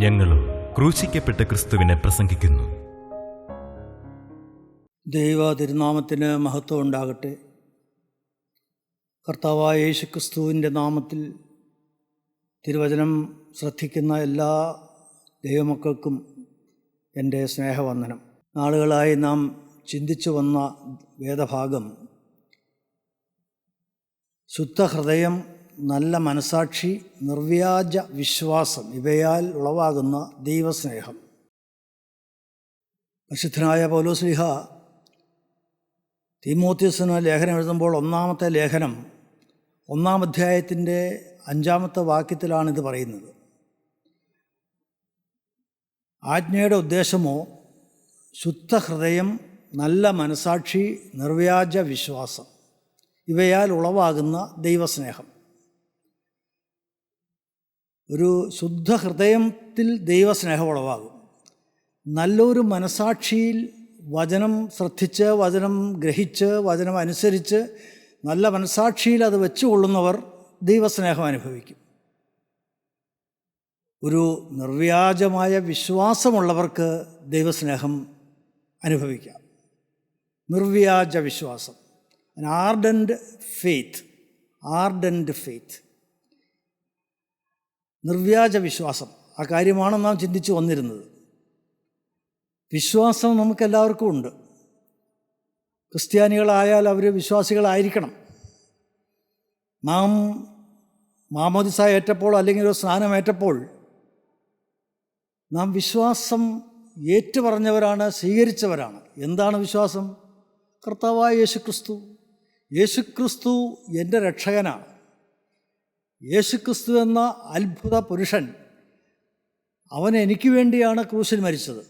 ഞങ്ങളും ക്രൂശിക്കപ്പെട്ട ക്രിസ്തുവിനെ പ്രസംഗിക്കുന്നു. ദൈവ തിരുനാമത്തിന് മഹത്വം ഉണ്ടാകട്ടെ. കർത്താവായ യേശുക്രിസ്തുവിൻ്റെ നാമത്തിൽ തിരുവചനം ശ്രദ്ധിക്കുന്ന എല്ലാ ദൈവമക്കൾക്കും എൻ്റെ സ്നേഹവന്ദനം. നാളുകളായി നാം ചിന്തിച്ചു വന്ന വേദഭാഗം ശുദ്ധഹൃദയം, നല്ല മനസാക്ഷി, നിർവ്യാജ വിശ്വാസം ഇവയാൽ ഉളവാകുന്ന ദൈവസ്നേഹം. പരിശുദ്ധനായ പൗലോസ്ലീഹ തീമോഥെയോസിന് ലേഖനം എഴുതുമ്പോൾ ഒന്നാമത്തെ ലേഖനം 1-ാം അധ്യായത്തിൻ്റെ 5-ാമത്തെ വാക്യത്തിലാണിത് പറയുന്നത്. ആജ്ഞയുടെ ഉദ്ദേശമോ ശുദ്ധഹൃദയം, നല്ല മനസാക്ഷി, നിർവ്യാജ വിശ്വാസം ഇവയാൽ ഉളവാകുന്ന ദൈവസ്നേഹം. ഒരു ശുദ്ധഹൃദയത്തിൽ ദൈവസ്നേഹം ഉളവാകും. നല്ലൊരു മനസാക്ഷിയിൽ വചനം ശ്രദ്ധിച്ച്, വചനം ഗ്രഹിച്ച്, വചനം അനുസരിച്ച് നല്ല മനസാക്ഷിയിൽ അത് വെച്ചുകൊള്ളുന്നവർ ദൈവസ്നേഹം അനുഭവിക്കും. ഒരു നിർവ്യാജമായ വിശ്വാസമുള്ളവർക്ക് ദൈവസ്നേഹം അനുഭവിക്കാം. നിർവ്യാജ വിശ്വാസം, ആർഡൻറ്റ് ഫെയ്ത്ത്, നിർവ്യാജ വിശ്വാസം. ആ കാര്യമാണ് നാം ചിന്തിച്ചു വന്നിരുന്നത്. വിശ്വാസം നമുക്കെല്ലാവർക്കും ഉണ്ട്. ക്രിസ്ത്യാനികളായാൽ അവർ വിശ്വാസികളായിരിക്കണം. നാം മാമോദിസ ഏറ്റപ്പോൾ അല്ലെങ്കിൽ ഒരു സ്നാനമേറ്റപ്പോൾ നാം വിശ്വാസം ഏറ്റുപറഞ്ഞവരാണ്, സ്വീകരിച്ചവരാണ്. എന്താണ് വിശ്വാസം? കർത്താവായ യേശുക്രിസ്തു എൻ്റെ രക്ഷകനാണ്. യേശുക്രിസ്തു എന്ന അത്ഭുത പുരുഷൻ, അവൻ എനിക്ക് വേണ്ടിയാണ് ക്രൂശിൽ മരിച്ചത്.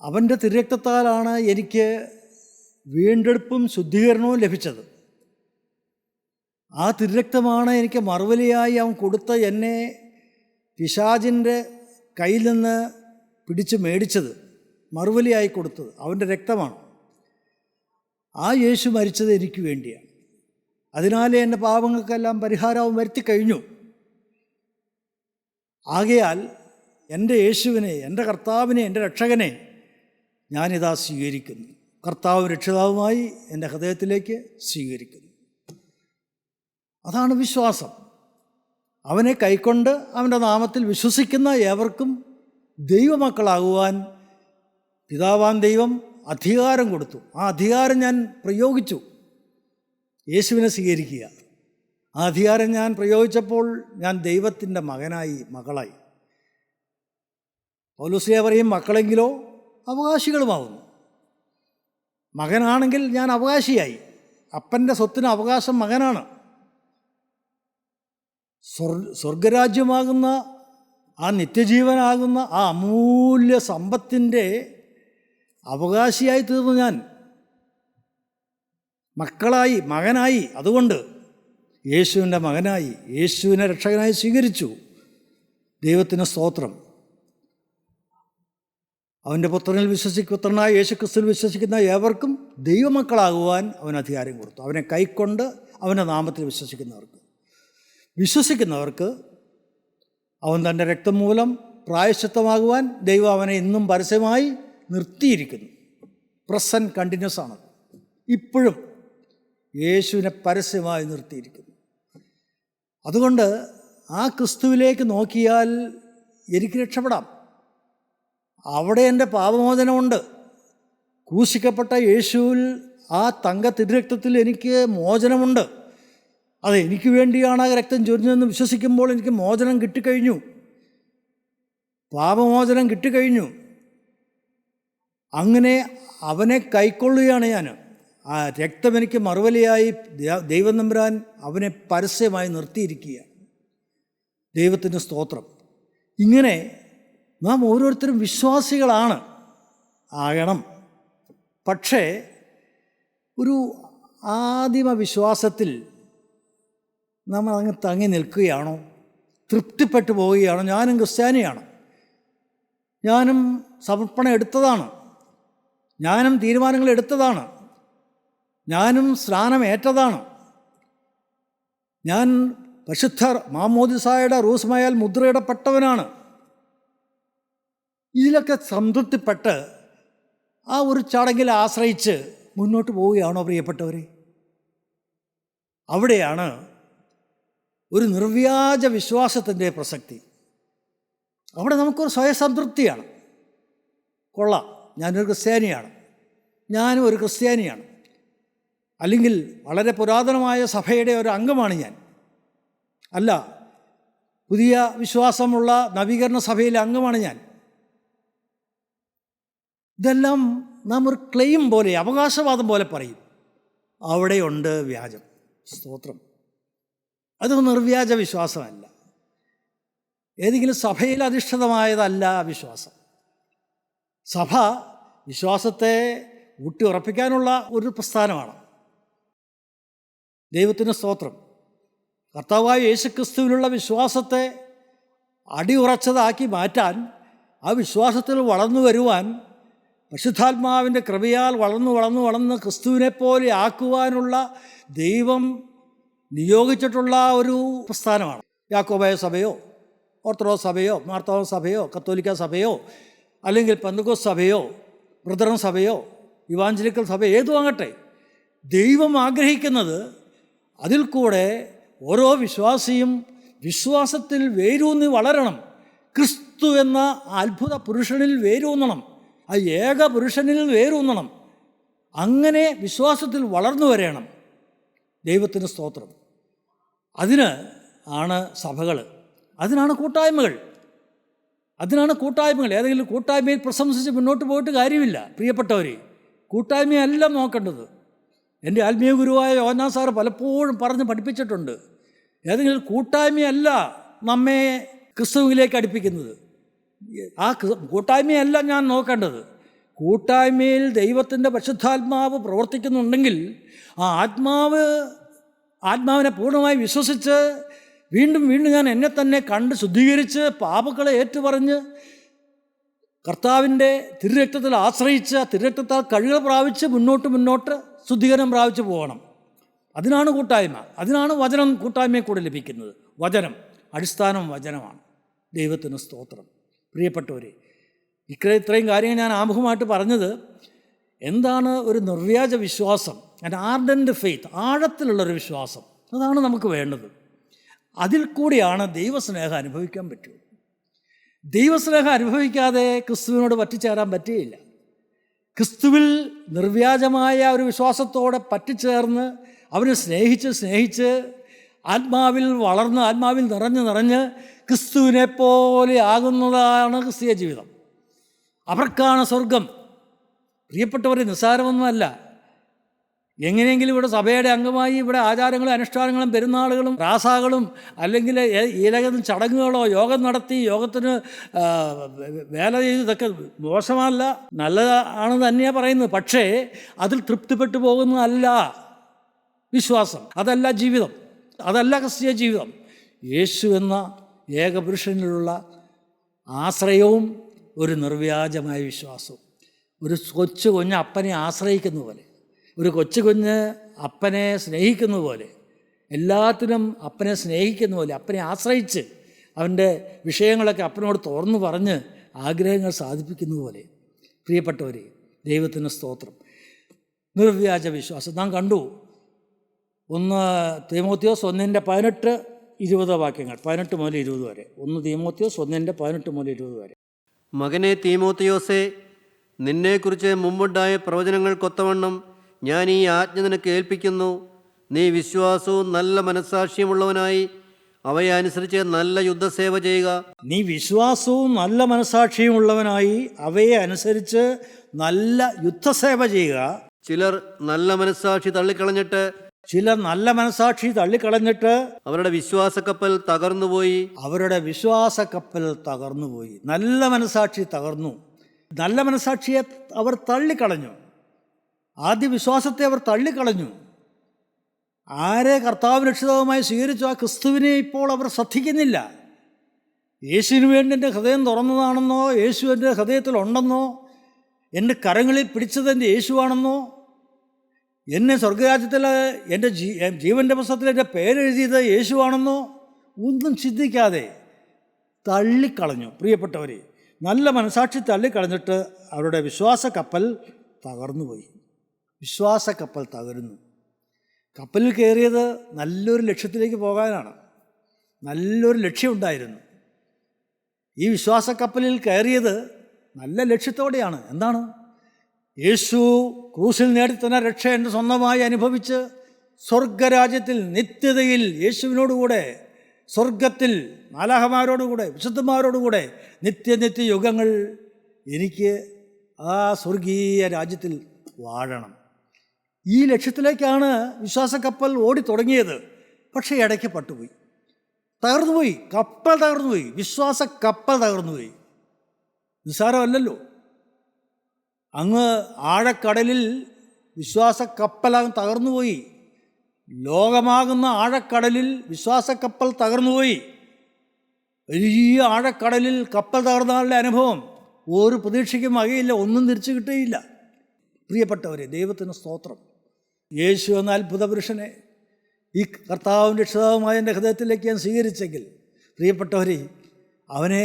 അവൻ്റെ തിരുരക്തത്താലാണ് എനിക്ക് വീണ്ടെടുപ്പും ശുദ്ധീകരണവും ലഭിച്ചത്. ആ തിരുരക്തമാണ് എനിക്ക് മറുവിലയായി അവൻ കൊടുത്ത, എന്നെ പിശാചിൻ്റെ കയ്യിൽ നിന്ന് പിടിച്ച് മേടിച്ചത്, മറുവിലയായി കൊടുത്തത് അവൻ്റെ രക്തമാണ്. ആ യേശു മരിച്ചത് എനിക്ക് വേണ്ടിയാണ്. അതിനാലേ എൻ്റെ പാപങ്ങൾക്കെല്ലാം പരിഹാരവും വരുത്തി കഴിഞ്ഞു. ആകയാൽ എൻ്റെ യേശുവിനെ, എൻ്റെ കർത്താവിനെ, എൻ്റെ രക്ഷകനെ ഞാനിതാ സ്വീകരിക്കുന്നു. കർത്താവ് രക്ഷിതാവുമായി എൻ്റെ ഹൃദയത്തിലേക്ക് സ്വീകരിക്കുന്നു. അതാണ് വിശ്വാസം. അവനെ കൈക്കൊണ്ട് അവൻ്റെ നാമത്തിൽ വിശ്വസിക്കുന്ന ഏവർക്കും ദൈവമക്കളാകുവാൻ പിതാവാൻ ദൈവം അധികാരം കൊടുത്തു. ആ അധികാരം ഞാൻ പ്രയോഗിച്ചു. യേശുവിനെ സ്വീകരിക്കുക. ആ അധികാരം ഞാൻ പ്രയോഗിച്ചപ്പോൾ ഞാൻ ദൈവത്തിൻ്റെ മകളായി. പൗലോസ്ലീഹ പറയും, മക്കളെങ്കിലോ അവകാശികളുമാവുന്നു. മകനാണെങ്കിൽ ഞാൻ അവകാശിയായി. അപ്പൻ്റെ സ്വത്തിന് അവകാശം മകനാണ്. സ്വർഗരാജ്യമാകുന്ന ആ നിത്യജീവനാകുന്ന ആ അമൂല്യ സമ്പത്തിൻ്റെ അവകാശിയായി തീർന്നു ഞാൻ. മകനായി. അതുകൊണ്ട് യേശുവിൻ്റെ മകനായി, യേശുവിനെ രക്ഷകനായി സ്വീകരിച്ചു. ദൈവത്തിന് സ്തോത്രം. അവൻ്റെ പുത്രനായ യേശുക്രിസ്തുവിൽ വിശ്വസിക്കുന്ന ഏവർക്കും ദൈവമക്കളാകുവാൻ അവൻ അധികാരം കൊടുത്തു. അവനെ കൈക്കൊണ്ട് അവൻ്റെ നാമത്തിൽ വിശ്വസിക്കുന്നവർക്ക് അവൻ തൻ്റെ രക്തം മൂലം പ്രായശ്ചിത്തമാകുവാൻ ദൈവം അവനെ ഇന്നും പരസ്യമായി നിർത്തിയിരിക്കുന്നു. പ്രസൻറ്റ് കണ്ടിന്യൂസ് ആണ്. ഇപ്പോഴും യേശുവിനെ പരസ്യമായി നിർത്തിയിരിക്കുന്നു. അതുകൊണ്ട് ആ ക്രിസ്തുവിലേക്ക് നോക്കിയാൽ എനിക്ക് രക്ഷപ്പെടാം. അവിടെ എൻ്റെ പാപമോചനമുണ്ട്. ക്രൂശിക്കപ്പെട്ട യേശുവിൽ, ആ തങ്ക തിരുരക്തത്തിൽ എനിക്ക് മോചനമുണ്ട്. അത് എനിക്ക് വേണ്ടിയാണ് ആ രക്തം ചൊരിഞ്ഞതെന്ന് വിശ്വസിക്കുമ്പോൾ എനിക്ക് മോചനം കിട്ടിക്കഴിഞ്ഞു, പാപമോചനം കിട്ടിക്കഴിഞ്ഞു. അങ്ങനെ അവനെ കൈക്കൊള്ളുകയാണ് ഞാൻ. ആ രക്തം എനിക്ക് മറുവിലയായി ദൈവം തമ്പുരാൻ അവനെ പരസ്യമായി നിർത്തിയിരിക്കുകയാണ്. ദൈവത്തിന് സ്തോത്രം. ഇങ്ങനെ നാം ഓരോരുത്തരും ആകണം. പക്ഷേ ഒരു ആദിമ വിശ്വാസത്തിൽ നമ്മൾ അങ്ങ് തങ്ങി നിൽക്കുകയാണോ? തൃപ്തിപ്പെട്ടു പോവുകയാണോ? ഞാനും ക്രിസ്ത്യാനിയാണ്, ഞാനും സമർപ്പണം എടുത്തതാണ്, ഞാനും തീരുമാനങ്ങൾ എടുത്തതാണ്, ഞാനും സ്നാനം ഏറ്റതാണ്, ഞാൻ പരിശുദ്ധ മാമോദിസായുടെ റൂസ്മയാൽ മുദ്രയിടപ്പെട്ടവനാണ്. ഇതിലൊക്കെ സംതൃപ്തിപ്പെട്ട് ആ ഒരു ചടങ്ങിൽ ആശ്രയിച്ച് മുന്നോട്ട് പോവുകയാണോ പ്രിയപ്പെട്ടവരെ? അവിടെയാണ് ഒരു നിർവ്യാജ വിശ്വാസത്തിൻ്റെ പ്രസക്തി. അവിടെ നമുക്കൊരു സ്വയസംതൃപ്തിയാണ്. കൊള്ളാം, ഞാനൊരു ക്രിസ്ത്യാനിയാണ്, ഞാനും ഒരു ക്രിസ്ത്യാനിയാണ്, അല്ലെങ്കിൽ വളരെ പുരാതനമായ സഭയുടെ ഒരു അംഗമാണ് ഞാൻ, അല്ല പുതിയ വിശ്വാസമുള്ള നവീകരണ സഭയിലെ അംഗമാണ് ഞാൻ. ഇതെല്ലാം നാം ഒരു ക്ലെയിം പോലെ, അവകാശവാദം പോലെ പറയും. അവിടെയുണ്ട് വ്യാജം. സ്തോത്രം. അത് നിർവ്യാജ വിശ്വാസമല്ല, ഏതെങ്കിലും സഭയിൽ അധിഷ്ഠിതമായതല്ല വിശ്വാസം. സഭ വിശ്വാസത്തെ ഊട്ടി ഉറപ്പിക്കാനുള്ള ഒരു പ്രസ്ഥാനമാണ്. ദൈവത്തിന് സ്തോത്രം. കർത്താവായ യേശുക്രിസ്തുവിലുള്ള വിശ്വാസത്തെ അടിയുറച്ചതാക്കി മാറ്റാൻ, ആ വിശ്വാസത്തിൽ വളർന്നു വരുവാൻ, പരിശുദ്ധാത്മാവിൻ്റെ കൃപയാൽ വളർന്ന് ക്രിസ്തുവിനെ പോലെ ആക്കുവാനുള്ള ദൈവം നിയോഗിച്ചിട്ടുള്ള ഒരു പ്രസ്ഥാനമാണ്. യാക്കോബായ സഭയോ ഓർത്തഡോക്സ് സഭയോ മാർത്തോമ സഭയോ കത്തോലിക്ക സഭയോ അല്ലെങ്കിൽ പെന്തക്കോസ്ത് സഭയോ ബ്രദറൻ സഭയോ ഇവാഞ്ചലിക്കൽ സഭയോ ഏതും ആകട്ടെ, ദൈവം ആഗ്രഹിക്കുന്നത് അതിൽ കൂടെ ഓരോ വിശ്വാസിയും വിശ്വാസത്തിൽ വേരൂന്നി വളരണം. ക്രിസ്തു എന്ന അത്ഭുത പുരുഷനിൽ വേരൂന്നണം, ആ ഏക പുരുഷനിൽ വേരൂന്നണം. അങ്ങനെ വിശ്വാസത്തിൽ വളർന്നു വരണം. ദൈവത്തിന് സ്തോത്രം. അതിന് ആണ് സഭകൾ, അതിനാണ് കൂട്ടായ്മകൾ. ഏതെങ്കിലും കൂട്ടായ്മയിൽ പ്രശംസിച്ച് മുന്നോട്ട് പോയിട്ട് കാര്യമില്ല പ്രിയപ്പെട്ടവരെ. കൂട്ടായ്മയല്ല നോക്കേണ്ടത്. എൻ്റെ ആത്മീയ ഗുരുവായ യോഹന്നാൻ സാറ് പലപ്പോഴും പറഞ്ഞ് പഠിപ്പിച്ചിട്ടുണ്ട്. ഏതെങ്കിലും കൂട്ടായ്മയല്ല നമ്മെ ക്രിസ്തുവിലേക്ക് അടുപ്പിക്കുന്നത്. ആ കൂട്ടായ്മയല്ല ഞാൻ നോക്കേണ്ടത്. കൂട്ടായ്മയിൽ ദൈവത്തിൻ്റെ പരിശുദ്ധാത്മാവ് പ്രവർത്തിക്കുന്നുണ്ടെങ്കിൽ ആ ആത്മാവിനെ പൂർണ്ണമായി വിശ്വസിച്ച് വീണ്ടും ഞാൻ എന്നെ തന്നെ കണ്ട് ശുദ്ധീകരിച്ച് പാപങ്ങളെ ഏറ്റുപറഞ്ഞ് കർത്താവിൻ്റെ തിരുരക്തത്തിൽ ആശ്രയിച്ച് തിരുരക്തത്താൽ കഴുകൽ പ്രാപിച്ച് മുന്നോട്ട് ശുദ്ധീകരണം പ്രാപിച്ച് പോകണം. അതിനാണ് കൂട്ടായ്മ. അതിനാണ് വചനം കൂട്ടായ്മയെ കൂടെ ലഭിക്കുന്നത്. വചനം, അടിസ്ഥാനം വചനമാണ്. ദൈവത്തിന് സ്തോത്രം. പ്രിയപ്പെട്ടവരെ, ഇത്രയും കാര്യങ്ങൾ ഞാൻ ആമുഖമായിട്ട് പറഞ്ഞത് എന്താണ് ഒരു നിർവ്യാജ വിശ്വാസം, ആർഡൻറ്റ് ഫെയ്ത്ത്, ആഴത്തിലുള്ളൊരു വിശ്വാസം. അതാണ് നമുക്ക് വേണ്ടത്. അതിൽ കൂടിയാണ് ദൈവസ്നേഹം അനുഭവിക്കാൻ പറ്റുള്ളൂ. ദൈവസ്നേഹം അനുഭവിക്കാതെ ക്രിസ്തുവിനോട് പറ്റിച്ചേരാൻ പറ്റുകയില്ല. ക്രിസ്തുവിൽ നിർവ്യാജമായ ഒരു വിശ്വാസത്തോടെ പറ്റിച്ചേർന്ന് അവനെ സ്നേഹിച്ച് ആത്മാവിൽ വളർന്ന് ആത്മാവിൽ നിറഞ്ഞ് ക്രിസ്തുവിനെ പോലെ ആകുന്നതാണ് ക്രിസ്തീയ ജീവിതം. അവർക്കാണ് സ്വർഗം. പ്രിയപ്പെട്ടവരെ, നിസ്സാരമൊന്നുമല്ല. എങ്ങനെയെങ്കിലും ഇവിടെ സഭയുടെ അംഗമായി ഇവിടെ ആചാരങ്ങളും അനുഷ്ഠാനങ്ങളും പെരുന്നാളുകളും റാസാകളും അല്ലെങ്കിൽ ഏതെങ്കിലും ചടങ്ങുകളോ യോഗം നടത്തി യോഗത്തിന് വേല ചെയ്ത് ഇതൊക്കെ മോശമല്ല, നല്ലതാണെന്ന് തന്നെയാണ് പറയുന്നത്. പക്ഷേ അതിൽ തൃപ്തിപ്പെട്ടു പോകുന്നതല്ല വിശ്വാസം, അതല്ല ജീവിതം, അതല്ല ക്രിസ്തീയ ജീവിതം. യേശു എന്ന ഏകപുരുഷനിലുള്ള ആശ്രയവും ഒരു നിർവ്യാജമായ വിശ്വാസവും. ഒരു കൊച്ചു കുഞ്ഞ് അപ്പനെ ആശ്രയിക്കുന്ന പോലെ, ഒരു കൊച്ചു കുഞ്ഞ് അപ്പനെ സ്നേഹിക്കുന്ന പോലെ, എല്ലാത്തിനും അപ്പനെ സ്നേഹിക്കുന്ന പോലെ, അപ്പനെ ആശ്രയിച്ച് അവൻ്റെ വിഷയങ്ങളൊക്കെ അപ്പനോട് തുറന്നു പറഞ്ഞ് ആഗ്രഹങ്ങൾ സാധിപ്പിക്കുന്ന പോലെ. പ്രിയപ്പെട്ടവരെ, ദൈവത്തിന് സ്തോത്രം. നിർവ്യാജ വിശ്വാസം നാം കണ്ടു. 1 തീമോത്തിയോസ് 1:18-20 വാക്യങ്ങൾ, 18 മുതൽ 20 വരെ. 1 തീമോത്തിയോസ് 1:18 മുതൽ 20 വരെ. മകനെ തീമോത്തിയോസേ, നിന്നെക്കുറിച്ച് മുമ്പുണ്ടായ പ്രവചനങ്ങൾക്കൊത്തവണ്ണം ഞാൻ ഈ ആജ്ഞ നിനക്ക് ഏൽപ്പിക്കുന്നു. നീ വിശ്വാസവും നല്ല മനസ്സാക്ഷിയുമുള്ളവനായി അവയെ അനുസരിച്ച് നല്ല യുദ്ധസേവ ചെയ്യുക. നീ വിശ്വാസവും നല്ല മനസ്സാക്ഷിയും ഉള്ളവനായി അവയെ അനുസരിച്ച് നല്ല യുദ്ധസേവ ചെയ്യുക. ചിലർ നല്ല മനസ്സാക്ഷി തള്ളിക്കളഞ്ഞിട്ട് അവരുടെ വിശ്വാസക്കപ്പൽ തകർന്നുപോയി. നല്ല മനസ്സാക്ഷി തകർന്നു. നല്ല മനസ്സാക്ഷിയെ അവർ തള്ളിക്കളഞ്ഞു. ആദ്യ വിശ്വാസത്തെ അവർ തള്ളിക്കളഞ്ഞു. ആരെ കർത്താവ് രക്ഷിതാവുമായി സ്വീകരിച്ചു ആ ക്രിസ്തുവിനെ ഇപ്പോൾ അവർ ശ്രദ്ധിക്കുന്നില്ല. യേശുവിന് വേണ്ടി എൻ്റെ ഹൃദയം തുറന്നതാണെന്നോ, യേശു എൻ്റെ ഹൃദയത്തിലുണ്ടെന്നോ, എൻ്റെ കരങ്ങളിൽ പിടിച്ചത് എൻ്റെ യേശുവാണെന്നോ, എന്നെ സ്വർഗരാജ്യത്തിൽ എൻ്റെ ജീവൻ്റെ പുസ്തകത്തിൽ എൻ്റെ പേരെഴുതിയത് യേശുവാണെന്നോ, ഒന്നും ചിന്തിക്കാതെ തള്ളിക്കളഞ്ഞു. പ്രിയപ്പെട്ടവരെ, നല്ല മനസാക്ഷി തള്ളിക്കളഞ്ഞിട്ട് അവരുടെ വിശ്വാസ കപ്പൽ തകർന്നുപോയി. വിശ്വാസ കപ്പൽ തകരുന്നു. കപ്പലിൽ കയറിയത് നല്ലൊരു ലക്ഷ്യത്തിലേക്ക് പോകാനാണ്. നല്ലൊരു ലക്ഷ്യമുണ്ടായിരുന്നു. ഈ വിശ്വാസ കപ്പലിൽ കയറിയത് നല്ല ലക്ഷ്യത്തോടെയാണ്. എന്താണ്? യേശു ക്രൂശിൽ നേടിത്തന്ന രക്ഷ എൻ്റെ സ്വന്തമായി അനുഭവിച്ച് സ്വർഗരാജ്യത്തിൽ നിത്യതയിൽ യേശുവിനോടുകൂടെ സ്വർഗത്തിൽ മാലാഖമാരോടുകൂടെ വിശുദ്ധന്മാരോടുകൂടെ നിത്യ യുഗങ്ങൾ എനിക്ക് ആ സ്വർഗീയ രാജ്യത്തിൽ വാഴണം. ഈ ലക്ഷ്യത്തിലേക്കാണ് വിശ്വാസ കപ്പൽ ഓടി തുടങ്ങിയത്. പക്ഷേ ഇടയ്ക്ക് പട്ടുപോയി, തകർന്നുപോയി. കപ്പൽ തകർന്നുപോയി, വിശ്വാസ കപ്പൽ തകർന്നുപോയി. നിസ്സാരമല്ലല്ലോ. അങ്ങ് ആഴക്കടലിൽ വിശ്വാസ കപ്പലങ്ങ് തകർന്നുപോയി. ലോകമാകുന്ന ആഴക്കടലിൽ വിശ്വാസ കപ്പൽ തകർന്നുപോയി. വലിയ ആഴക്കടലിൽ കപ്പൽ തകർന്നാളുടെ അനുഭവം ഒരു പ്രതീക്ഷയ്ക്കും വകയില്ല, ഒന്നും തിരിച്ചു കിട്ടുകയില്ല. പ്രിയപ്പെട്ടവരെ, ദൈവത്തിന് സ്തോത്രം. യേശു എന്ന അത്ഭുത പുരുഷനെ ഈ കർത്താവും രക്ഷിതാവുമായ എൻ്റെ ഹൃദയത്തിലേക്ക് ഞാൻ സ്വീകരിച്ചെങ്കിൽ, പ്രിയപ്പെട്ടവരെ, അവനെ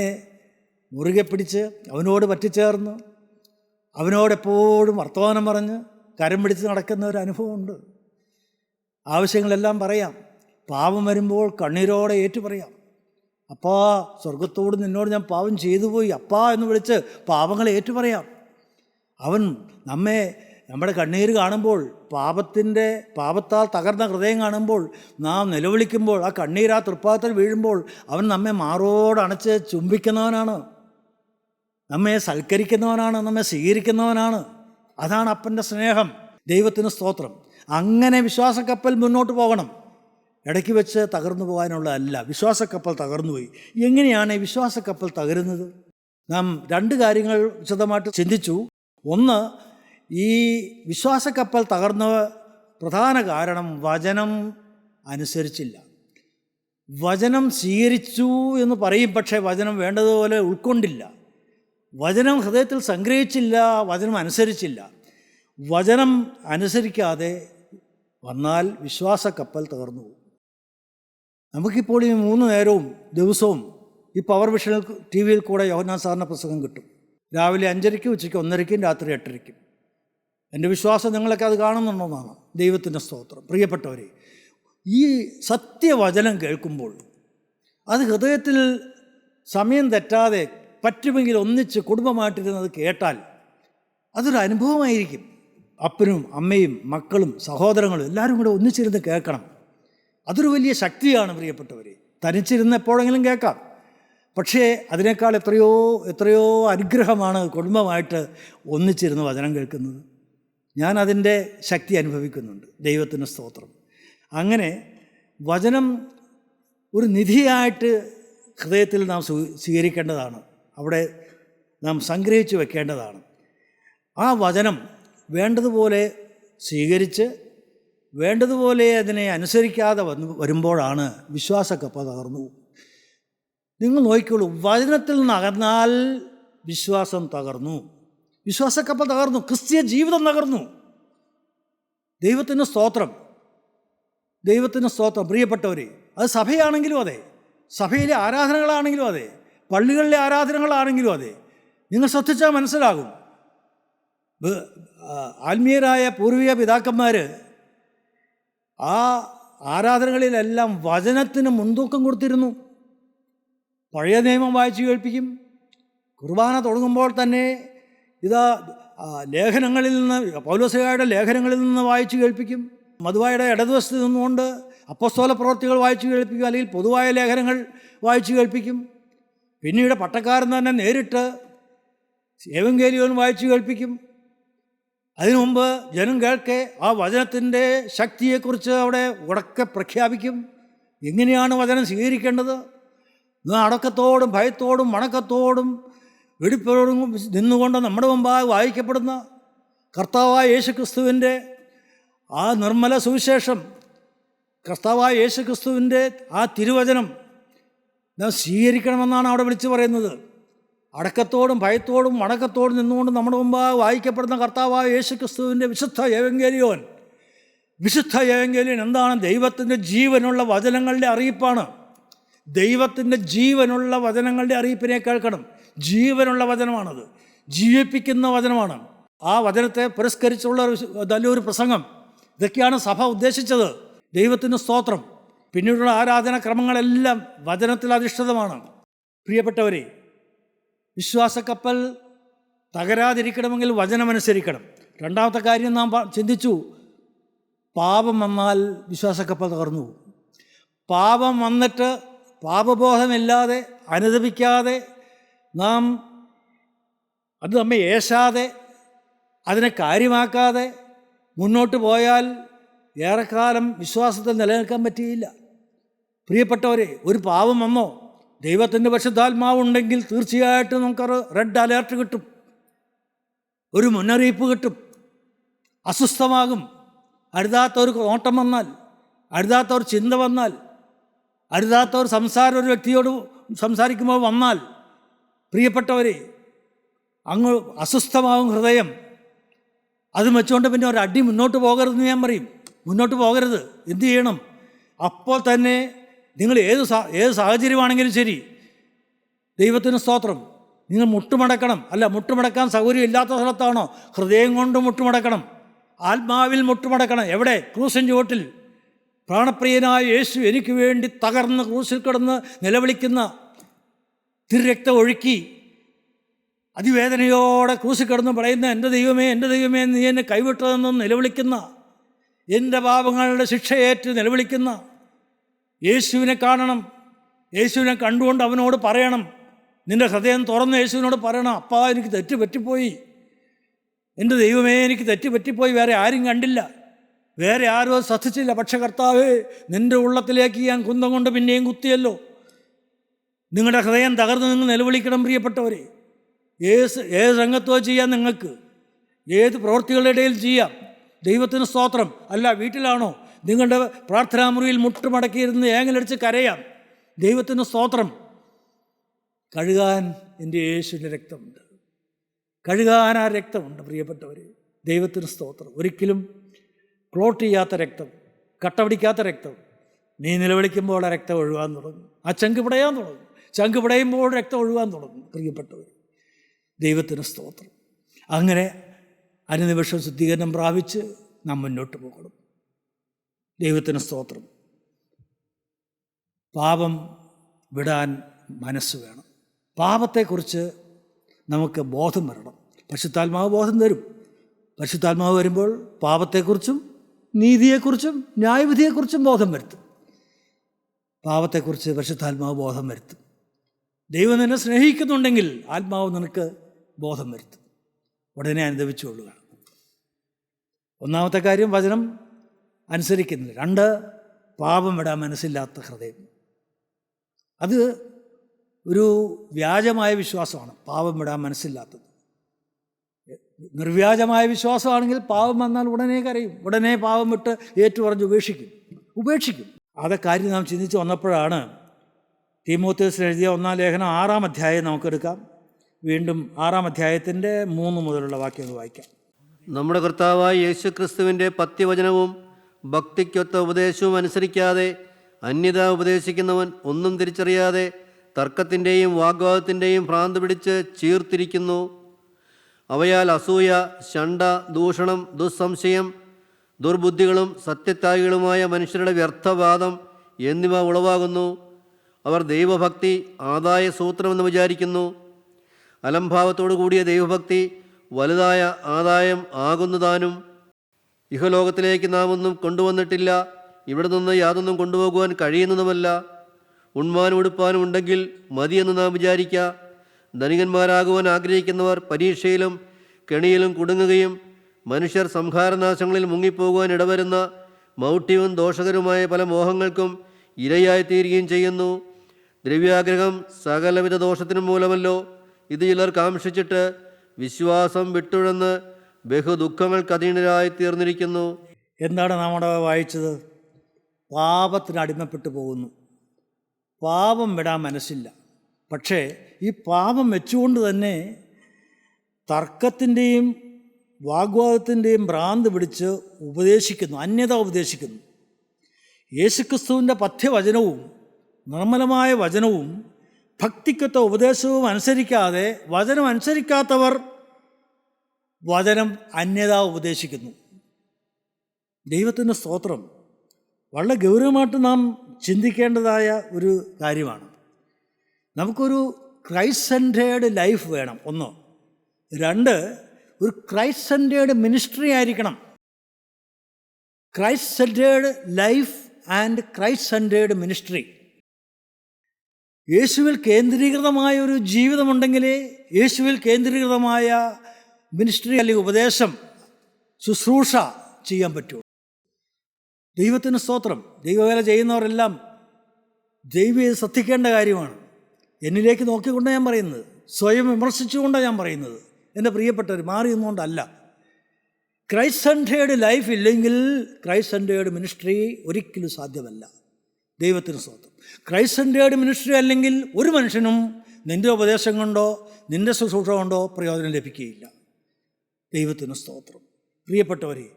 മുറുകെ പിടിച്ച് അവനോട് പറ്റിച്ചേർന്ന് അവനോടെപ്പോഴും വർത്തമാനം പറഞ്ഞ് കരം പിടിച്ച് നടക്കുന്ന ഒരു അനുഭവമുണ്ട്. ആവശ്യങ്ങളെല്ലാം പറയാം. പാപം വരുമ്പോൾ കണ്ണീരോടെ ഏറ്റുപറയാം. അപ്പാ, സ്വർഗത്തോട് നിന്നോട് ഞാൻ പാപം ചെയ്തു പോയി അപ്പാ എന്ന് വിളിച്ച് പാപങ്ങളെ ഏറ്റുപറയാം. അവൻ നമ്മുടെ കണ്ണീര് കാണുമ്പോൾ, പാപത്താൽ തകർന്ന ഹൃദയം കാണുമ്പോൾ, നാം നിലവിളിക്കുമ്പോൾ, ആ കണ്ണീര് ആ തൃപ്പാദത്തിൽ വീഴുമ്പോൾ അവൻ നമ്മെ മാറോടണച്ച് ചുംബിക്കുന്നവനാണ്, നമ്മെ സൽക്കരിക്കുന്നവനാണ്, നമ്മെ സ്വീകരിക്കുന്നവനാണ്. അതാണ് അപ്പൻ്റെ സ്നേഹം. ദൈവത്തിന് സ്തോത്രം. അങ്ങനെ വിശ്വാസക്കപ്പൽ മുന്നോട്ട് പോകണം. ഇടയ്ക്ക് വെച്ച് തകർന്നു പോകാനുള്ളതല്ല. വിശ്വാസക്കപ്പൽ തകർന്നുപോയി. എങ്ങനെയാണ് ഈ വിശ്വാസക്കപ്പൽ തകരുന്നത്? നാം രണ്ട് കാര്യങ്ങൾ വിശദമായിട്ട് ചിന്തിച്ചു. ഒന്ന്, ഈ വിശ്വാസക്കപ്പൽ തകർന്ന പ്രധാന കാരണം വചനം അനുസരിച്ചില്ല. വചനം സ്വീകരിച്ചു എന്ന് പറയും, പക്ഷേ വചനം വേണ്ടതുപോലെ ഉൾക്കൊണ്ടില്ല. വചനം ഹൃദയത്തിൽ സംഗ്രഹിച്ചില്ല, വചനം അനുസരിച്ചില്ല. വചനം അനുസരിക്കാതെ വന്നാൽ വിശ്വാസക്കപ്പൽ തകർന്നു പോകും. നമുക്കിപ്പോൾ ഈ 3 നേരവും ദിവസവും ഈ പവർ വിഷൻ TV കൂടെ യോഹന്നാൻ സാറിൻ്റെ പുസ്തകം കിട്ടും. രാവിലെ 5:30, ഉച്ചയ്ക്ക് 1:30, രാത്രി 8:30. എൻ്റെ വിശ്വാസം നിങ്ങളൊക്കെ അത് കാണുന്നുണ്ടെന്നാണ്. ദൈവത്തിൻ്റെ സ്തോത്രം. പ്രിയപ്പെട്ടവരെ, ഈ സത്യവചനം കേൾക്കുമ്പോൾ അത് ഹൃദയത്തിൽ സമയം തെറ്റാതെ പറ്റുമെങ്കിൽ ഒന്നിച്ച് കുടുംബമായിട്ടിരുന്നത് കേട്ടാൽ അതൊരു അനുഭവമായിരിക്കും. അപ്പനും അമ്മയും മക്കളും സഹോദരങ്ങളും എല്ലാവരും കൂടെ ഒന്നിച്ചിരുന്ന് കേൾക്കണം. അതൊരു വലിയ ശക്തിയാണ് പ്രിയപ്പെട്ടവരെ. തനിച്ചിരുന്ന് എപ്പോഴെങ്കിലും കേൾക്കാം, പക്ഷേ അതിനേക്കാൾ എത്രയോ അനുഗ്രഹമാണ് കുടുംബമായിട്ട് ഒന്നിച്ചിരുന്ന് വചനം കേൾക്കുന്നത്. ഞാൻ അതിൻ്റെ ശക്തി അനുഭവിക്കുന്നുണ്ട്. ദൈവത്തിന് സ്തോത്രം. അങ്ങനെ വചനം ഒരു നിധിയായിട്ട് ഹൃദയത്തിൽ നാം സ്വീകരിക്കേണ്ടതാണ്. അവിടെ നാം സംഗ്രഹിച്ച് വെക്കേണ്ടതാണ്. ആ വചനം വേണ്ടതുപോലെ സ്വീകരിച്ച് വേണ്ടതുപോലെ അതിനെ അനുസരിക്കാതെ വരുമ്പോഴാണ് വിശ്വാസക്കപ്പൽ തകർന്നു. നിങ്ങൾ നോക്കിക്കോളൂ, വചനത്തിൽ നിന്ന് അകന്നാൽ വിശ്വാസം തകർന്നു, വിശ്വാസക്കപ്പൽ തകർന്നു, ക്രിസ്തീയ ജീവിതം തകർന്നു. ദൈവത്തിന് സ്തോത്രം, ദൈവത്തിന് സ്തോത്രം. പ്രിയപ്പെട്ടവരെ, അത് സഭയാണെങ്കിലും അതെ, സഭയിലെ ആരാധനകളാണെങ്കിലും അതെ, പള്ളികളിലെ ആരാധനകളാണെങ്കിലും അതെ, നിങ്ങൾ ശ്രദ്ധിച്ചാൽ മനസ്സിലാകും. ആത്മീയരായ പൂർവിക പിതാക്കന്മാർ ആ ആരാധനകളിലെല്ലാം വചനത്തിന് മുൻതൂക്കം കൊടുത്തിരുന്നു. പഴയ നിയമം വായിച്ചു കേൾപ്പിക്കും. കുർബാന തുടങ്ങുമ്പോൾ തന്നെ ഇതാ ലേഖനങ്ങളിൽ നിന്ന്, പൗലോസ്ലീഹായുടെ ലേഖനങ്ങളിൽ നിന്ന് വായിച്ചു കേൾപ്പിക്കും. മധുവായുടെ ഇടതുവശത്ത് നിന്നുകൊണ്ട് അപ്പോസ്തല പ്രവൃത്തികൾ വായിച്ചു കേൾപ്പിക്കും, അല്ലെങ്കിൽ പൊതുവായ ലേഖനങ്ങൾ വായിച്ചു കേൾപ്പിക്കും. പിന്നീട് പട്ടക്കാരൻ തന്നെ നേരിട്ട് ഏവങ്കേലിയോൻ വായിച്ചു കേൾപ്പിക്കും. അതിനു മുമ്പ് ജനം കേൾക്കെ ആ വചനത്തിൻ്റെ ശക്തിയെക്കുറിച്ച് അവിടെ ഉറക്കെ പ്രഖ്യാപിക്കും. എങ്ങനെയാണ് വചനം സ്വീകരിക്കേണ്ടത്? അടക്കത്തോടും ഭയത്തോടും വണക്കത്തോടും വെടിപ്പോടും നിന്നുകൊണ്ട് നമ്മുടെ മുമ്പായി വായിക്കപ്പെടുന്ന കർത്താവായ യേശുക്രിസ്തുവിൻ്റെ ആ നിർമ്മല സുവിശേഷം, കർത്താവായ യേശുക്രിസ്തുവിൻ്റെ ആ തിരുവചനം നാം സ്വീകരിക്കണമെന്നാണ് അവിടെ വിളിച്ചു പറയുന്നത്. അടക്കത്തോടും ഭയത്തോടും വണക്കത്തോടും നിന്നുകൊണ്ട് നമ്മുടെ മുമ്പായി വായിക്കപ്പെടുന്ന കർത്താവായ യേശുക്രിസ്തുവിൻ്റെ വിശുദ്ധ ഏവങ്കേലിയോൻ. വിശുദ്ധ ഏവങ്കേലിയോൻ എന്താണ്? ദൈവത്തിൻ്റെ ജീവനുള്ള വചനങ്ങളുടെ അറിയിപ്പാണ്. ദൈവത്തിൻ്റെ ജീവനുള്ള വചനങ്ങളുടെ അറിയിപ്പിനെ കേൾക്കണം. ജീവനുള്ള വചനമാണത്, ജീവിപ്പിക്കുന്ന വചനമാണ്. ആ വചനത്തെ പുരസ്കരിച്ചുള്ള നല്ലൊരു പ്രസംഗം, ഇതൊക്കെയാണ് സഭ ഉദ്ദേശിച്ചത്. ദൈവത്തിന് സ്തോത്രം. പിന്നീടുള്ള ആരാധനാക്രമങ്ങളെല്ലാം വചനത്തിൽ അധിഷ്ഠിതമാണ്. പ്രിയപ്പെട്ടവരെ, വിശ്വാസക്കപ്പൽ തകരാതിരിക്കണമെങ്കിൽ വചനമനുസരിക്കണം. രണ്ടാമത്തെ കാര്യം നാം ചിന്തിച്ചു, പാപം വന്നാൽ വിശ്വാസക്കപ്പൽ തകർന്നു പോകും. പാപം വന്നിട്ട് പാപബോധമില്ലാതെ അനുദപിക്കാതെ നാം അത് നമ്മെ ഏശാതെ അതിനെ കാര്യമാക്കാതെ മുന്നോട്ട് പോയാൽ ഏറെക്കാലം വിശ്വാസത്തിൽ നിലനിൽക്കാൻ പറ്റിയില്ല. പ്രിയപ്പെട്ടവരെ, ഒരു പാപം വന്നോ, ദൈവത്തിൻ്റെ പരിശുദ്ധാത്മാവുണ്ടെങ്കിൽ തീർച്ചയായിട്ടും നമുക്കൊരു റെഡ് അലേർട്ട് കിട്ടും, ഒരു മുന്നറിയിപ്പ് കിട്ടും. അസ്വസ്ഥമാകും. അരുതാത്തൊരു നോട്ടം വന്നാൽ, അരുതാത്തൊരു ചിന്ത വന്നാൽ, അരുതാത്തൊരു സംസാരം ഒരു വ്യക്തിയോട് സംസാരിക്കുമ്പോൾ വന്നാൽ, പ്രിയപ്പെട്ടവരെ, അങ്ങ് അസ്വസ്ഥമാകും ഹൃദയം. അത് വെച്ചുകൊണ്ട് പിന്നെ ഒരു അടി മുന്നോട്ട് പോകരുതെന്ന് ഞാൻ പറയും. മുന്നോട്ട് പോകരുത്. എന്തു ചെയ്യണം? അപ്പോൾ തന്നെ നിങ്ങൾ ഏത് സാഹചര്യമാണെങ്കിലും ശരി, ദൈവത്തിന് സ്തോത്രം, നിങ്ങൾ മുട്ടുമടക്കണം. അല്ല, മുട്ടുമടക്കാൻ സൗകര്യം ഇല്ലാത്ത സ്ഥലത്താണോ, ഹൃദയം കൊണ്ട് മുട്ടുമടക്കണം, ആത്മാവിൽ മുട്ടുമടക്കണം. എവിടെ? ക്രൂസിൻ ചുവട്ടിൽ പ്രാണപ്രിയനായ യേശു എനിക്ക് വേണ്ടി തകർന്ന് ക്രൂസിൽ കിടന്ന് നിലവിളിക്കുന്ന, തിരുരക്തം ഒഴുക്കി അതിവേദനയോടെ ക്രൂസിൽ കിടന്ന് പറയുന്ന, എൻ്റെ ദൈവമേ, എൻ്റെ ദൈവമേ, നീ എന്നെ കൈവിട്ടതെന്ന് നിലവിളിക്കുന്ന, എൻ്റെ പാപങ്ങളുടെ ശിക്ഷയേറ്റ് നിലവിളിക്കുന്ന യേശുവിനെ കാണണം. യേശുവിനെ കണ്ടുകൊണ്ട് അവനോട് പറയണം, നിൻ്റെ ഹൃദയം തുറന്ന് യേശുവിനോട് പറയണം, അപ്പാ എനിക്ക് തെറ്റ് പറ്റിപ്പോയി, എൻ്റെ ദൈവമേ എനിക്ക് തെറ്റ് പറ്റിപ്പോയി, വേറെ ആരും കണ്ടില്ല, വേറെ ആരും അത് ശ്രദ്ധിച്ചില്ല, പക്ഷെ കർത്താവേ, നിൻ്റെ ഉള്ളത്തിലേക്ക് ഞാൻ കുന്തം കൊണ്ട് പിന്നെയും കുത്തിയല്ലോ. നിങ്ങളുടെ ഹൃദയം തകർന്ന് നിങ്ങൾ നിലവിളിക്കണം. പ്രിയപ്പെട്ടവരെ, ഏത് രംഗത്തോ ചെയ്യാം, നിങ്ങൾക്ക് ഏത് പ്രവൃത്തികളുടെ ഇടയിൽ ചെയ്യാം. ദൈവത്തിന് സ്തോത്രം. അല്ല, വീട്ടിലാണോ, നിങ്ങളുടെ പ്രാർത്ഥനാമുറിയിൽ മുട്ടുമടക്കിയിരുന്ന് ഏങ്ങലടിച്ച് കരയാം. ദൈവത്തിന് സ്തോത്രം. കഴുകാൻ എൻ്റെ യേശുവിൻ്റെ രക്തമുണ്ട്, കഴുകാൻ ആ രക്തമുണ്ട്. പ്രിയപ്പെട്ടവരെ, ദൈവത്തിന് സ്തോത്രം. ഒരിക്കലും ക്ലോട്ട് ചെയ്യാത്ത രക്തം, കട്ട പിടിക്കാത്ത രക്തം. നീ നിലവിളിക്കുമ്പോൾ ആ രക്തം ഒഴുകാൻ തുടങ്ങും. ആ ചങ്ക് പിടയാൻ തുടങ്ങും. ചങ്ക് പിടയുമ്പോൾ രക്തം ഒഴുകാൻ തുടങ്ങും. പ്രിയപ്പെട്ടവർ, ദൈവത്തിന് സ്തോത്രം. അങ്ങനെ അനുനിമിഷം ശുദ്ധീകരണം പ്രാപിച്ച് നാം മുന്നോട്ട് പോകണം. ദൈവത്തിന് സ്തോത്രം. പാപം വിടാൻ മനസ്സ് വേണം. പാപത്തെക്കുറിച്ച് നമുക്ക് ബോധം വരണം. പരിശുദ്ധാത്മാവ് ബോധം തരും. പരിശുദ്ധാത്മാവ് വരുമ്പോൾ പാപത്തെക്കുറിച്ചും നീതിയെക്കുറിച്ചും ന്യായവിധിയെക്കുറിച്ചും ബോധം വരുത്തും. പാപത്തെക്കുറിച്ച് പരിശുദ്ധാത്മാവ് ബോധം വരുത്തും. ദൈവം നിന്നെ സ്നേഹിക്കുന്നുണ്ടെങ്കിൽ ആത്മാവ് നിനക്ക് ബോധം വരുത്തും. ഉടനെ അനുദപിച്ചുകൊള്ളുക. ഒന്നാമത്തെ കാര്യം, വചനം അനുസരിക്കുന്നില്ല. 2, പാപം വിടാൻ മനസ്സില്ലാത്ത ഹൃദയം. അത് ഒരു വ്യാജമായ വിശ്വാസമാണ്, പാപം വിടാൻ മനസ്സില്ലാത്തത്. നിർവ്യാജമായ വിശ്വാസമാണെങ്കിൽ പാപം വന്നാൽ ഉടനെ കരയും, ഉടനെ പാപം വിട്ട് ഏറ്റുപറഞ്ഞ് ഉപേക്ഷിക്കും. അതെ കാര്യം നാം ചിന്തിച്ച് വന്നപ്പോഴാണ് തീമോഥെയോസിന് എഴുതിയ 1-ാം ലേഖനം 6-ാം അധ്യായം നമുക്കെടുക്കാം. വീണ്ടും 6-ാം അധ്യായത്തിൻ്റെ 3 മുതലുള്ള വാക്യങ്ങൾ വായിക്കാം. നമ്മുടെ കർത്താവായ യേശുക്രിസ്തുവിൻ്റെ പത്യവചനവും ഭക്തിക്കൊത്ത ഉപദേശവും അനുസരിക്കാതെ അന്യത ഉപദേശിക്കുന്നവൻ ഒന്നും തിരിച്ചറിയാതെ തർക്കത്തിൻ്റെയും വാഗ്വാദത്തിൻ്റെയും ഭ്രാന്ത് പിടിച്ച് ചീർത്തിരിക്കുന്നു. അവയാൽ അസൂയ, ശണ്ഠ, ദൂഷണം, ദുസ്സംശയം, ദുർബുദ്ധികളും സത്യത്യാഗികളുമായ മനുഷ്യരുടെ വ്യർത്ഥവാദം എന്നിവ ഉളവാകുന്നു. അവർ ദൈവഭക്തി ആദായ സൂത്രമെന്ന് വിചാരിക്കുന്നു. അലംഭാവത്തോടു കൂടിയ ദൈവഭക്തി വലുതായ ആദായം ആകുന്നതാനും. ഇഹലോകത്തിലേക്ക് നാം ഒന്നും കൊണ്ടുവന്നിട്ടില്ല, ഇവിടെ നിന്ന് യാതൊന്നും കൊണ്ടുപോകുവാൻ കഴിയുന്നതുമല്ല. ഉണ്മാനും ഉടുപ്പാനും ഉണ്ടെങ്കിൽ മതിയെന്ന് നാം വിചാരിക്കുക. ധനികന്മാരാകുവാൻ ആഗ്രഹിക്കുന്നവർ പരീക്ഷയിലും കെണിയിലും കുടുങ്ങുകയും മനുഷ്യർ സംഹാരനാശങ്ങളിൽ മുങ്ങിപ്പോകുവാൻ ഇടവരുന്ന മൗഢ്യവും ദോഷകരവുമായ പല മോഹങ്ങൾക്കും ഇരയായിത്തീരുകയും ചെയ്യുന്നു. ദ്രവ്യാഗ്രഹം സകലവിധ ദോഷത്തിനും മൂലമല്ലോ. ഇത് ചിലർ കാംക്ഷിച്ചിട്ട് വിശ്വാസം വിട്ടുഴന്ന് ബഹുദുഃഖങ്ങൾക്ക് അധീനരായി തീർന്നിരിക്കുന്നു. എന്താണ് നാം അവിടെ വായിച്ചത്? പാപത്തിന് അടിമപ്പെട്ടു പോകുന്നു, പാപം വിടാൻ മനസ്സില്ല. പക്ഷേ ഈ പാപം വെച്ചുകൊണ്ട് തന്നെ തർക്കത്തിൻ്റെയും വാഗ്വാദത്തിൻ്റെയും ഭ്രാന്ത് പിടിച്ച് ഉപദേശിക്കുന്നു, അന്യത ഉപദേശിക്കുന്നു. യേശുക്രിസ്തുവിൻ്റെ പഥ്യവചനവും നിർമ്മലമായ വചനവും ഭക്തിക്കൊത്ത ഉപദേശവും അനുസരിക്കാതെ വചനം അനുസരിക്കാത്തവർ വചനം അന്യത ഉപദേശിക്കുന്നു. ദൈവത്തിൻ്റെ സ്തോത്രം. വളരെ ഗൗരവമായിട്ട് നാം ചിന്തിക്കേണ്ടതായ ഒരു കാര്യമാണ്. നമുക്കൊരു ക്രൈസ്റ്റ് സെൻറ്റേർഡ് ലൈഫ് വേണം, ഒന്ന്. രണ്ട്, ഒരു ക്രൈസ്റ്റ് സെൻറ്റേർഡ് മിനിസ്ട്രി ആയിരിക്കണം. Christ centred life and Christ centred ministry. യേശുവിൽ കേന്ദ്രീകൃതമായ ഒരു ജീവിതമുണ്ടെങ്കിലേ യേശുവിൽ കേന്ദ്രീകൃതമായ മിനിസ്ട്രി അല്ലെങ്കിൽ ഉപദേശം, ശുശ്രൂഷ ചെയ്യാൻ പറ്റുള്ളൂ. ദൈവത്തിന് സ്തോത്രം. ദൈവവേല ചെയ്യുന്നവരെല്ലാം ദൈവം ശ്രദ്ധിക്കേണ്ട കാര്യമാണ്. എന്നിലേക്ക് നോക്കിക്കൊണ്ടാണ് ഞാൻ പറയുന്നത്, സ്വയം വിമർശിച്ചുകൊണ്ടാണ് ഞാൻ പറയുന്നത്. എൻ്റെ പ്രിയപ്പെട്ടവർ, മാറി നിന്നുകൊണ്ടല്ല. ക്രൈസ്റ്റ് സെൻറ്റേർഡ് ലൈഫ് ഇല്ലെങ്കിൽ ക്രൈസ്റ്റ് സെൻറ്റേർഡ് മിനിസ്ട്രി ഒരിക്കലും സാധ്യമല്ല. ദൈവത്തിന് സ്തോത്രം. ക്രൈസ്റ്റ് സെൻറ്റേർഡ് മിനിസ്ട്രി അല്ലെങ്കിൽ ഒരു മനുഷ്യനും നിൻ്റെ ഉപദേശം കൊണ്ടോ നിൻ്റെ ശുശ്രൂഷ കൊണ്ടോ പ്രയോജനം ലഭിക്കുകയില്ല. ദൈവത്തിന് സ്തോത്രം. പ്രിയപ്പെട്ടവരെ,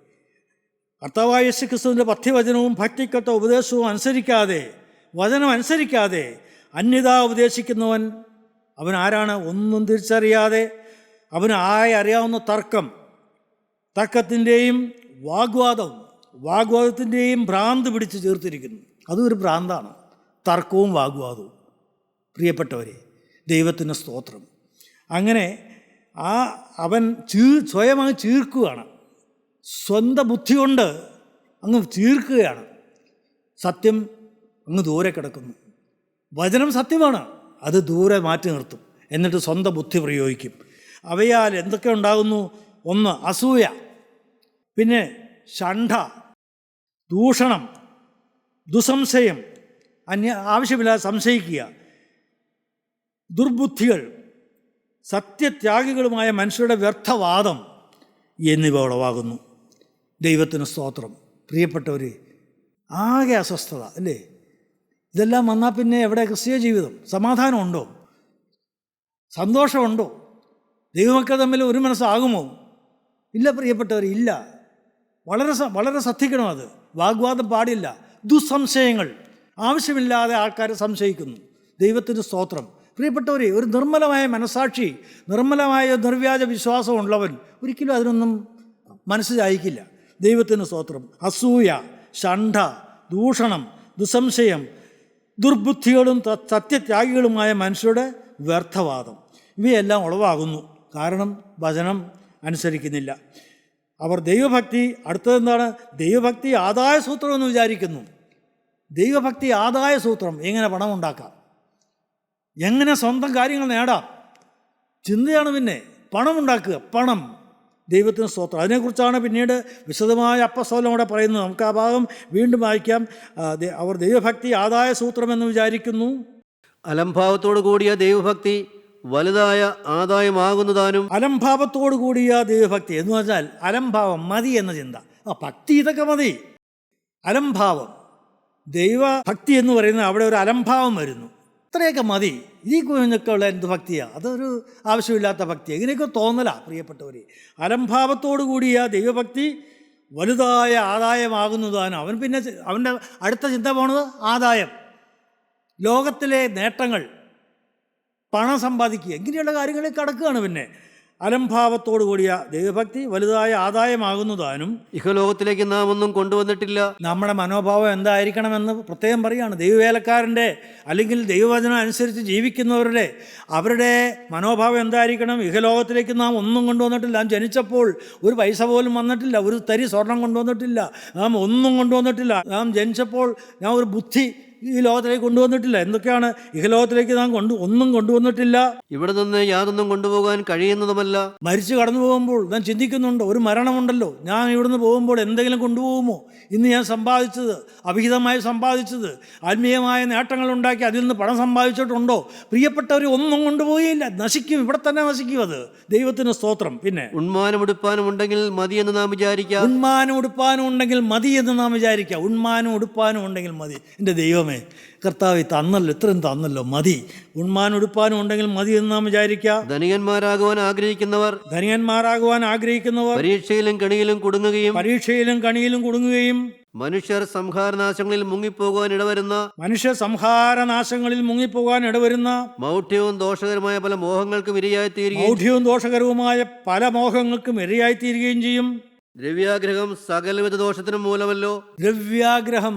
കർത്താവായ യേശു ക്രിസ്തുവിൻ്റെ പഥ്യവചനവും ഭക്തിക്കൊത്ത ഉപദേശവും അനുസരിക്കാതെ, വചനം അനുസരിക്കാതെ അന്യത ഉപദേശിക്കുന്നവൻ അവൻ ആരാണ്? ഒന്നും തിരിച്ചറിയാതെ അവന് അറിയാവുന്ന തർക്കത്തിൻ്റെയും വാഗ്വാദത്തിൻ്റെയും ഭ്രാന്ത് പിടിച്ച് ചേർത്തിരിക്കുന്നു. അതും ഒരു ഭ്രാന്താണ്, തർക്കവും വാഗ്വാദവും. പ്രിയപ്പെട്ടവരെ, ദൈവത്തിൻ്റെ സ്തോത്രം. അങ്ങനെ അവൻ സ്വയം അങ്ങ് ചീർക്കുകയാണ്, സ്വന്തം ബുദ്ധി കൊണ്ട് അങ്ങ് ചീർക്കുകയാണ്. സത്യം അങ്ങ് ദൂരെ കിടക്കുന്നു. വചനം സത്യമാണ്, അത് ദൂരെ മാറ്റി നിർത്തും. എന്നിട്ട് സ്വന്തം ബുദ്ധി പ്രയോഗിക്കും. അവയാൽ എന്തൊക്കെ ഉണ്ടാകുന്നു? ഒന്ന്, അസൂയ, പിന്നെ ഷണ്ഠ, ദൂഷണം, ദുസംശയം, ആവശ്യമില്ലാതെ സംശയിക്കുക, ദുർബുദ്ധികൾ, സത്യത്യാഗികളുമായ മനുഷ്യരുടെ വ്യർത്ഥവാദം എന്നിവ ഉളവാകുന്നു. ദൈവത്തിന് സ്തോത്രം. പ്രിയപ്പെട്ടവർ, ആകെ അസ്വസ്ഥത അല്ലേ? ഇതെല്ലാം വന്നാൽ പിന്നെ എവിടെ ക്രിസ്തീയ ജീവിതം? സമാധാനമുണ്ടോ? സന്തോഷമുണ്ടോ? ദൈവമക്കൾ തമ്മിൽ ഒരു മനസ്സാകുമോ? ഇല്ല പ്രിയപ്പെട്ടവർ, ഇല്ല. വളരെ ശ്രദ്ധിക്കണം. അത് വാഗ്വാദം പാടില്ല. ദുസ്സംശയങ്ങൾ, ആവശ്യമില്ലാതെ ആൾക്കാരെ സംശയിക്കുന്നു. ദൈവത്തിന് സ്തോത്രം. പ്രിയപ്പെട്ടവരെ, ഒരു നിർമ്മലമായ മനസാക്ഷി, നിർമ്മലമായ നിർവ്യാജ വിശ്വാസമുള്ളവൻ ഒരിക്കലും അതിനൊന്നും മനസ്സ് ചായ്ക്കില്ല. ദൈവത്തിന് സ്തോത്രം. അസൂയ, ഷണ്ഠ, ദൂഷണം, ദുസംശയം, ദുർബുദ്ധികളും സത്യത്യാഗികളുമായ മനുഷ്യരുടെ വ്യർത്ഥവാദം ഇവയെല്ലാം ഉളവാകുന്നു. കാരണം വചനം അനുസരിക്കുന്നില്ല. അവർ ദൈവഭക്തി, അടുത്തതെന്താണ്? ദൈവഭക്തി ആദായ സൂത്രം എന്ന് വിചാരിക്കുന്നു. ദൈവഭക്തി ആദായ സൂത്രം. എങ്ങനെ പണം ഉണ്ടാക്കാം, എങ്ങനെ സ്വന്തം കാര്യങ്ങൾ നേടാം, ചിന്തയാണ്. പിന്നെ പണം ഉണ്ടാക്കുക, പണം. ദൈവത്തിന് സ്തോത്രം. അതിനെക്കുറിച്ചാണ് പിന്നീട് വിശദമായ അപ്പസ്തോലൻ അവിടെ പറയുന്നത്. നമുക്ക് ആ ഭാഗം വീണ്ടും വായിക്കാം. അവർ ദൈവഭക്തി ആദായ സൂത്രം എന്ന് വിചാരിക്കുന്നു. അലംഭാവത്തോടു കൂടിയ ദൈവഭക്തി വലുതായ ആദായമാകുന്നതാനും. അലംഭാവത്തോടു കൂടിയ ദൈവഭക്തി എന്ന് പറഞ്ഞാൽ അലംഭാവം, മതി എന്ന ചിന്ത. ഭക്തി ഇതൊക്കെ മതി. അലംഭാവം, ദൈവഭക്തി എന്ന് പറയുന്നത് അവിടെ ഒരു അലംഭാവം വരുന്നു. ഇത്രയൊക്കെ മതി, ഈ കുഞ്ഞൊക്കെ ഉള്ള എന്ത് ഭക്തിയാണ്? അതൊരു ആവശ്യമില്ലാത്ത ഭക്തി. എങ്ങനെയൊക്കെ തോന്നലാ പ്രിയപ്പെട്ടവരെ. അലംഭാവത്തോടു കൂടിയ ദൈവഭക്തി വലുതായ ആദായമാകുന്നതാണ്. അവൻ പിന്നെ അവൻ്റെ അടുത്ത ചിന്ത പോണത് ആദായം, ലോകത്തിലെ നേട്ടങ്ങൾ, പണം സമ്പാദിക്കുക, ഇങ്ങനെയുള്ള കാര്യങ്ങളിൽ കടക്കുകയാണ്. പിന്നെ അലംഭാവത്തോടു കൂടിയ ദൈവഭക്തി വലുതായ ആദായമാകുന്നതാനും. ഇഹലോകത്തിലേക്ക് നാം ഒന്നും കൊണ്ടുവന്നിട്ടില്ല. നമ്മുടെ മനോഭാവം എന്തായിരിക്കണമെന്ന് പ്രത്യേകം പറയുകയാണ്. ദൈവവേലക്കാരൻ്റെ അല്ലെങ്കിൽ ദൈവവചനം അനുസരിച്ച് ജീവിക്കുന്നവരുടെ അവരുടെ മനോഭാവം എന്തായിരിക്കണം? ഇഹലോകത്തിലേക്ക് നാം ഒന്നും കൊണ്ടുവന്നിട്ടില്ല. നാം ജനിച്ചപ്പോൾ ഒരു പൈസ പോലും വന്നിട്ടില്ല, ഒരു തരി സ്വർണം കൊണ്ടുവന്നിട്ടില്ല, നാം ഒന്നും കൊണ്ടുവന്നിട്ടില്ല. നാം ജനിച്ചപ്പോൾ ഞാൻ ഒരു ബുദ്ധി ഈ ലോകത്തിലേക്ക് കൊണ്ടുവന്നിട്ടില്ല. എന്തൊക്കെയാണ്? ഇഹലോകത്തിലേക്ക് നാം ഒന്നും കൊണ്ടുവന്നിട്ടില്ല. ഇവിടെ നിന്ന് യാതൊന്നും കൊണ്ടുപോകാൻ കഴിയുന്നതുമല്ല. മരിച്ചു കടന്നു പോകുമ്പോൾ ഞാൻ ചിന്തിക്കുന്നുണ്ട്, ഒരു മരണമുണ്ടല്ലോ, ഞാൻ ഇവിടുന്ന് പോകുമ്പോൾ എന്തെങ്കിലും കൊണ്ടുപോകുമോ? ഇന്ന് ഞാൻ സമ്പാദിച്ചത്, അവിഹിതമായി സമ്പാദിച്ചത്, ആത്മീയമായ നേട്ടങ്ങൾ ഉണ്ടാക്കി അതിൽ നിന്ന് പണം സമ്പാദിച്ചിട്ടുണ്ടോ? പ്രിയപ്പെട്ടവർ, ഒന്നും കൊണ്ടുപോയില്ല, നശിക്കും, ഇവിടെ തന്നെ നശിക്കും. അത് ദൈവത്തിന് സ്തോത്രം. പിന്നെ ഉണ്മാനും ഉടുപ്പാനും ഉണ്ടെങ്കിൽ മതി എന്ന് നാം വിചാരിക്കാം. ഉണ്മാനും ഉടുപ്പാനും ഉണ്ടെങ്കിൽ മതി എന്ന് നാം വിചാരിക്കാം. ഉണ്മാനും ഉടുപ്പാനും ഉണ്ടെങ്കിൽ മതി. എൻ്റെ ദൈവമേ, കർത്താവ് തന്നല്ലോ, ഇത്രയും തന്നല്ലോ, മതി. ഉണ്മാനും ഉടുപ്പാനും ഉണ്ടെങ്കിൽ മതി എന്ന് നാം വിചാരിക്കാം. ധനികന്മാരാകുവാൻ ആഗ്രഹിക്കുന്നവർ പരീക്ഷയിലും കണിയിലും കുടുങ്ങുകയും മനുഷ്യർ സംഹാരനാശങ്ങളിൽ മുങ്ങിപ്പോകുവാൻ ഇടവരുന്ന മനുഷ്യ സംഹാരനാശങ്ങളിൽ മുങ്ങിപ്പോകാൻ ഇടവരുന്ന മൗഢ്യവും ദോഷകരമായ പല മോഹങ്ങൾക്കും ഇരയായിത്തീരുകയും മൗഢ്യവും ദോഷകരവുമായ പല മോഹങ്ങൾക്കും ഇരയായിത്തീരുകയും ചെയ്യും. ദ്രവ്യാഗ്രഹം സകലവിധ ദോഷത്തിനും മൂലമല്ലോ. ദ്രവ്യാഗ്രഹം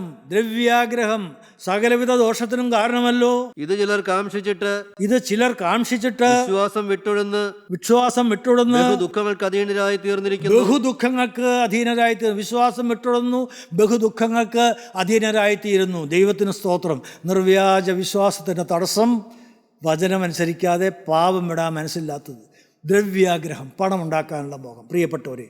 സകലവിധ ദോഷത്തിനും കാരണമല്ലോ. ഇത് ചിലർ കാംക്ഷിച്ചിട്ട് വിശ്വാസം വിട്ടുടന്ന് ദുഃഖങ്ങൾക്ക് അധീനരായി തീർന്നിരിക്കുന്നു. ബഹുദുഃഖങ്ങൾക്ക് അധീനരായിത്തീരുന്നു. വിശ്വാസം വിട്ടുടന്നു, ബഹുദുഃഖങ്ങൾക്ക് അധീനരായിത്തീരുന്നു. ദൈവത്തിന് സ്തോത്രം. നിർവ്യാജ വിശ്വാസത്തിൻ്റെ തടസ്സം വചനമനുസരിക്കാതെ പാപം വിടാൻ മനസ്സില്ലാത്തത്. ദ്രവ്യാഗ്രഹം, പണമുണ്ടാക്കാനുള്ള മോഹം. പ്രിയപ്പെട്ടവരെ,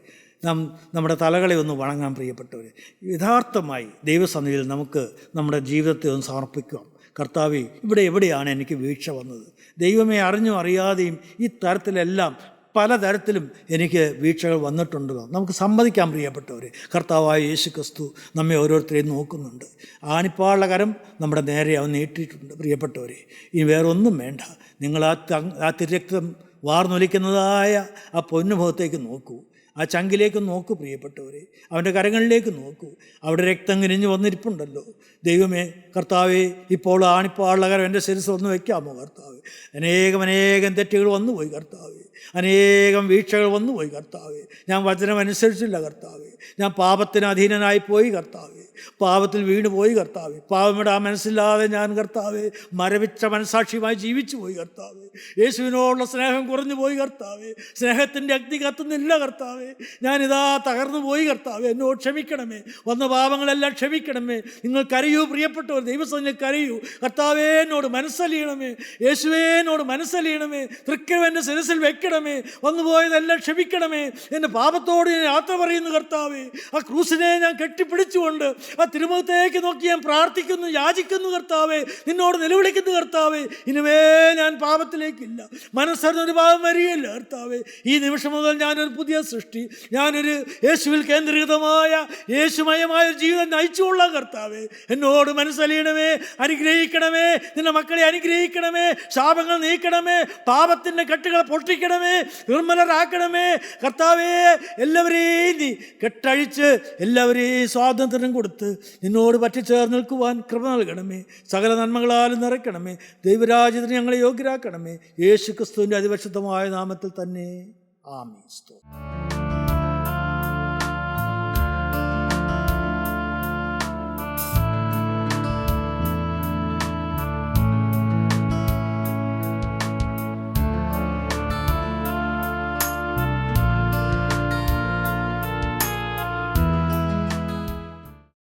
നമ്മുടെ തലകളെ ഒന്ന് വണങ്ങാൻ പ്രിയപ്പെട്ടവരെ. യഥാർത്ഥമായി ദൈവസന്നിധിയിൽ നമുക്ക് നമ്മുടെ ജീവിതത്തെ ഒന്ന് സമർപ്പിക്കാം. കർത്താവേ, ഇവിടെ എവിടെയാണ് എനിക്ക് വീഴ്ച വന്നത്? ദൈവമേ, അറിഞ്ഞും അറിയാതെയും ഈ തരത്തിലെല്ലാം പലതരത്തിലും എനിക്ക് വീഴ്ചകൾ വന്നിട്ടുണ്ടല്ലോ. നമുക്ക് സമ്മതിക്കാൻ പ്രിയപ്പെട്ടവരെ. കർത്താവായ യേശു ക്രിസ്തു നമ്മെ ഓരോരുത്തരെയും നോക്കുന്നുണ്ട്. ആണിപ്പാളുടെ കരം നമ്മുടെ നേരെ അവൻ നീട്ടിയിട്ടുണ്ട്. പ്രിയപ്പെട്ടവരെ, ഇനി വേറൊന്നും വേണ്ട. നിങ്ങൾ ആ തിരക്തം വാർന്നൊലിക്കുന്നതായ ആ പൊന്നുമുഖത്തേക്ക് നോക്കൂ. ആ ചങ്കിലേക്ക് നോക്കൂ പ്രിയപ്പെട്ടവരെ. അവൻ്റെ കരങ്ങളിലേക്ക് നോക്കൂ. അവിടെ രക്തം കിനിഞ്ഞ് വന്നിരിപ്പുണ്ടല്ലോ. ദൈവമേ, കർത്താവേ, ഇപ്പോൾ ആണിപ്പാളുള്ള കരം എൻ്റെ ശിരസ് ഒന്ന് വയ്ക്കാമോ കർത്താവേ? അനേകം തെറ്റുകൾ വന്നുപോയി കർത്താവേ. അനേകം വീഴ്ചകൾ വന്നുപോയി കർത്താവേ. ഞാൻ വചനമനുസരിച്ചില്ല കർത്താവേ. ഞാൻ പാപത്തിന് അധീനനായി പോയി കർത്താവേ. പാപത്തിൽ വീണുപോയി കർത്താവേ. പാപമിടാ മനസ്സില്ലാതെ ഞാൻ കർത്താവേ മരവിച്ച മനസാക്ഷിയുമായി ജീവിച്ചു പോയി കർത്താവേ. യേശുവിനോടുള്ള സ്നേഹം കുറഞ്ഞു പോയി കർത്താവേ. സ്നേഹത്തിൻ്റെ അഗ്നി കത്തുന്നില്ല കർത്താവേ. ഞാനിതാ തകർന്നു പോയി കർത്താവേ. എന്നോട് ക്ഷമിക്കണമേ. വന്ന പാപങ്ങളെല്ലാം ക്ഷമിക്കണമേ. നിങ്ങൾ കരയൂ പ്രിയപ്പെട്ടവർ. ദൈവസന്നിധിയിൽ കരയൂ. കർത്താവേ, എന്നോട് മനസ്സലിയണമേ. യേശുവേ, എന്നോട് മനസ്സലിയണമേ. തൃക്കരം എൻ്റെ ശിരസിൽ വെക്കണമേ. വന്നുപോയതെല്ലാം ക്ഷമിക്കണമേ. എൻ്റെ പാപത്തോട് ഞാൻ യാത്ര പറയുന്നു കർത്താവേ. ആ ക്രൂസിനെ ഞാൻ കെട്ടിപ്പിടിച്ചുകൊണ്ട് ആ തിരുമുഖത്തേക്ക് നോക്കി ഞാൻ പ്രാർത്ഥിക്കുന്നു, യാചിക്കുന്നു കർത്താവേ. നിന്നോട് നിലവിളിക്കുന്നു കർത്താവേ. ഇനിവേ ഞാൻ പാപത്തിലേക്കില്ല. മനസ്സറിഞ്ഞൊരു പാപം വരികയില്ല കർത്താവേ. ഈ നിമിഷം മുതൽ ഞാനൊരു പുതിയ സൃഷ്ടി. ഞാനൊരു യേശുവിൽ കേന്ദ്രീകൃതമായ യേശുമയമായ ജീവിതം നയിച്ചുകൊള്ളാം കർത്താവേ. എന്നോട് മനസ്സലിയണമേ. അനുഗ്രഹിക്കണമേ. നിന്റെ മക്കളെ അനുഗ്രഹിക്കണമേ. ശാപങ്ങൾ നീക്കണമേ. പാപത്തിൻ്റെ കെട്ടുകൾ പൊട്ടിക്കണമേ. നിർമ്മലരാക്കണമേ കർത്താവേ. എല്ലാവരെയും നീ കെട്ടഴിച്ച് എല്ലാവരെയും സ്വാതന്ത്ര്യം കൊടുത്ത് നിന്നോട് പറ്റിച്ചേർന്ന് നിൽക്കുവാൻ കൃപ നൽകണമേ. സകല നന്മകളാലും നിറയ്ക്കണമേ. ദൈവരാജ്യത്തിന് ഞങ്ങളെ യോഗ്യരാക്കണമേ. യേശു ക്രിസ്തുവിൻ്റെ അതിപരിശുദ്ധമായ നാമത്തിൽ തന്നെ. ആമേൻ. സ്തോത്രം.